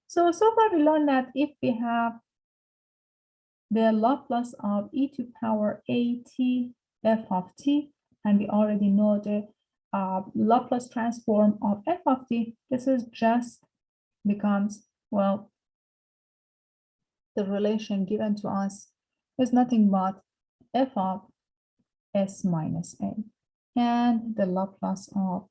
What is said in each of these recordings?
So far we learned that if we have the Laplace of e to power at f of t, and we already know the Laplace transform of f of t, this is just becomes, well, the relation given to us is nothing but f of s minus a. And the Laplace of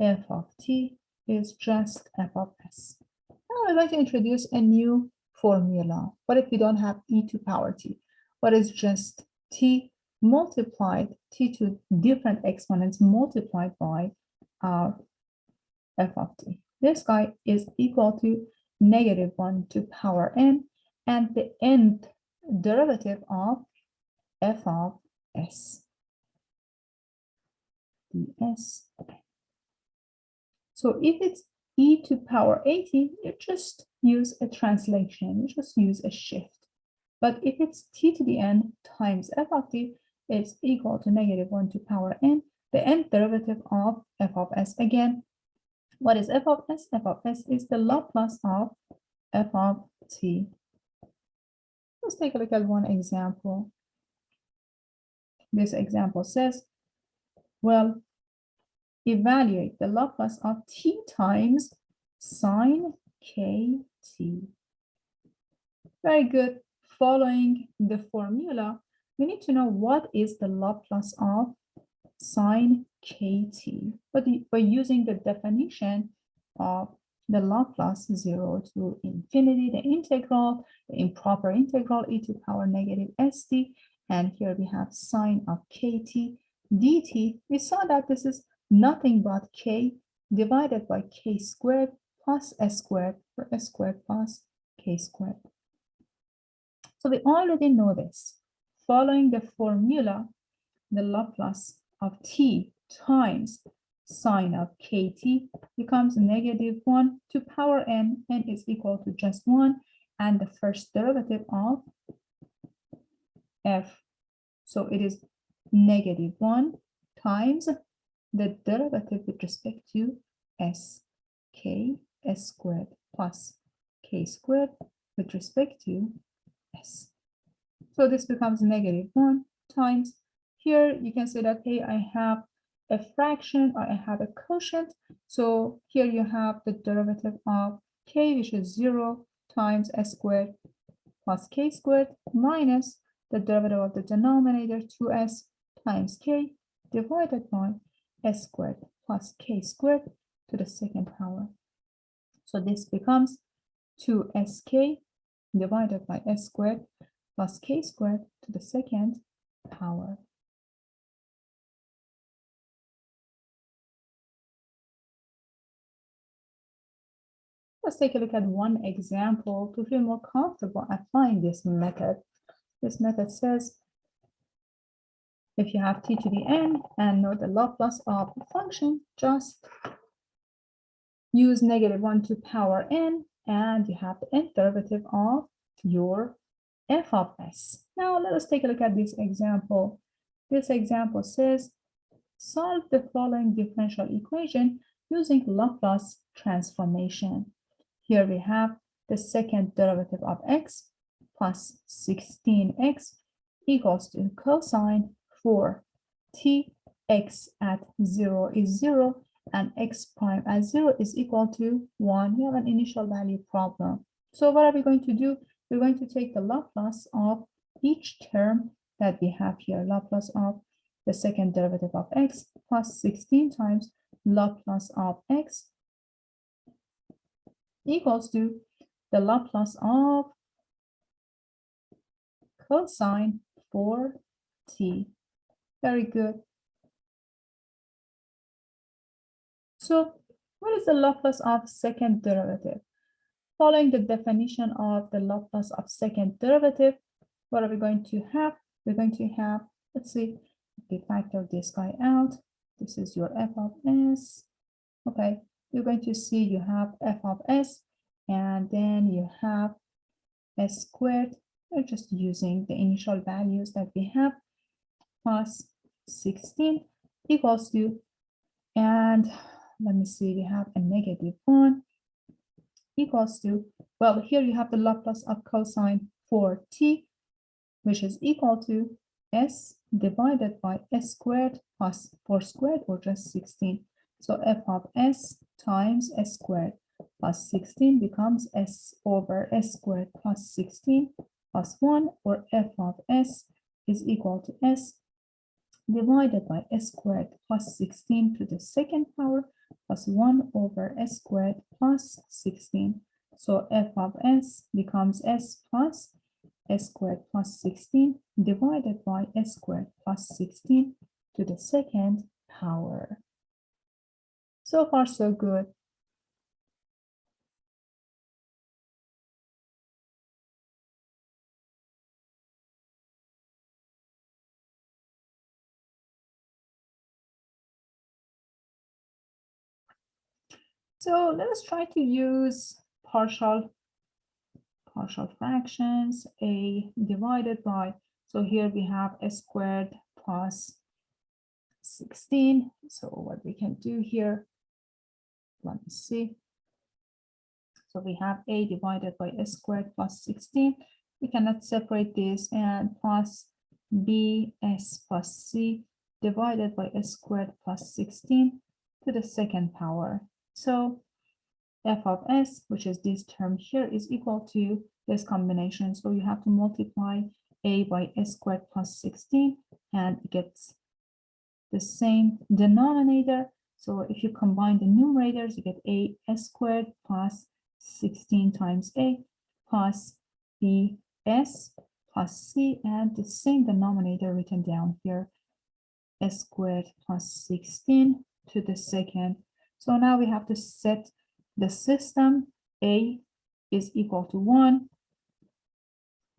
f of t is just f of s. Now I'd like to introduce a new formula. What if we don't have e to power t? What is just t multiplied, t to different exponents multiplied by f of t. This guy is equal to -1 to power n, and the nth derivative of f of s ds. So if it's e to power at, you just use a translation, you just use a shift. But if it's t to the n times f of t, it's equal to -1 to power n, the nth derivative of f of s. Again, what is f of s? F of s is the Laplace of f of t. Let's take a look at one example. This example says, well, evaluate the Laplace of t times sine kt. Very good. Following the formula, we need to know what is the Laplace of sine kt. But by using the definition of the Laplace 0 to infinity, the integral, the improper integral e to power -st, and here we have sine of kt dt. We saw that this is nothing but k divided by k squared plus s squared, or s squared plus k squared. So we already know this. Following the formula, the Laplace of t times sine of kt becomes -1 to power n, n is equal to just 1, and the first derivative of f. So it is -1 times the derivative with respect to s, k, s squared plus k squared with respect to s. So this becomes -1 times, here you can say that, hey, I have a fraction, or I have a quotient. So here you have the derivative of k, which is 0 times s squared plus k squared, minus the derivative of the denominator, 2s times k, divided by s squared plus k squared to the second power. So this becomes 2sk divided by s squared plus k squared to the second power. Let's take a look at one example to feel more comfortable applying this method. This method says, if you have t to the n and know the Laplace of a function, just use -1 to power n, and you have the nth derivative of your f of s. Now let us take a look at this example. This example says, solve the following differential equation using Laplace transformation. Here we have the second derivative of x plus 16x equals to cosine 4t, x at 0 is 0, and x prime at 0 is equal to 1. We have an initial value problem. So what are we going to do? We're going to take the Laplace of each term that we have here. Laplace of the second derivative of x plus 16 times Laplace of x equals to the Laplace of cosine 4t. Very good. So what is the Laplace of second derivative? Following the definition of the Laplace of second derivative, what are we going to have? We're going to have, let's see, we factor this guy out. This is your f of s. Okay, you're going to see you have f of s, and then you have s squared. We're just using the initial values that we have, plus 16 equals to, and let me see, we have a -1 equals to, well, here you have the Laplace of cosine for t, which is equal to s divided by s squared plus 4 squared, or just 16. So f of s times s squared plus 16 becomes s over s squared plus 16 plus 1, or f of s is equal to s divided by s squared plus 16 to the second power plus 1 over s squared plus 16. So f of s becomes s plus s squared plus 16 divided by s squared plus 16 to the second power. So far, so good. So let us try to use partial fractions, a divided by, so here we have s squared plus 16. So what we can do here, let me see. So we have a divided by s squared plus 16. We cannot separate this, and plus bs plus c divided by s squared plus 16 to the second power. So f of s, which is this term here, is equal to this combination. So you have to multiply a by s squared plus 16, and it gets the same denominator. So if you combine the numerators, you get a s squared plus 16 times a plus b s plus c, and the same denominator written down here, s squared plus 16 to the second. So now we have to set the system. A is equal to 1.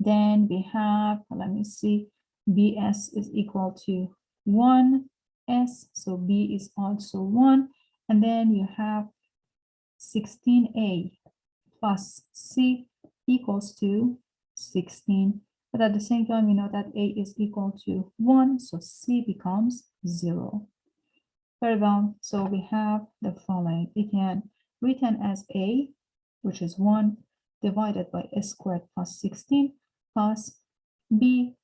Then we have, let me see, bs is equal to 1s, so b is also 1. And then you have 16a plus c equals to 16. But at the same time, we know that a is equal to 1, so c becomes 0. Very well, so we have the following. We can written as a, which is 1, divided by s squared plus 16 plus b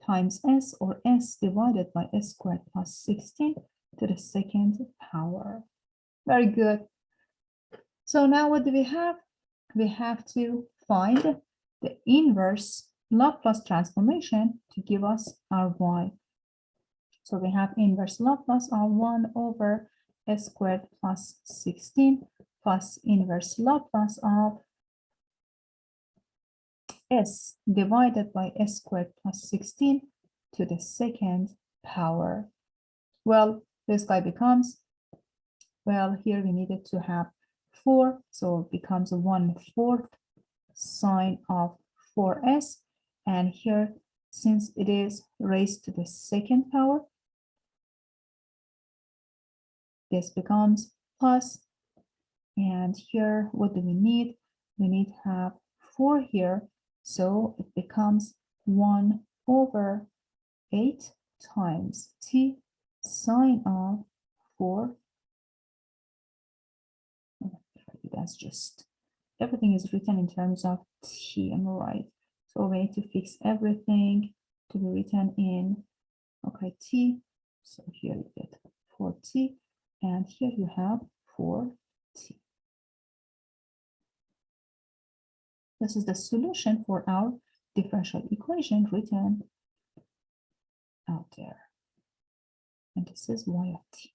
times s, or s divided by s squared plus 16 to the second power. Very good. So now what do we have? We have to find the inverse Laplace transformation to give us our y. So we have inverse Laplace of 1 over s squared plus 16 plus inverse Laplace of s divided by s squared plus 16 to the second power. Well, this guy becomes, well, here we needed to have 4, so it becomes 1/4 sine of 4s. And here, since it is raised to the second power, this becomes plus. And here, what do we need? We need to have 4 here, so it becomes 1/8 times t sine of 4. That's just, everything is written in terms of t, am I right? So we need to fix everything to be written in, okay, t. So here you get 4t, and here you have 4t. This is the solution for our differential equation written out there. And this is y of t.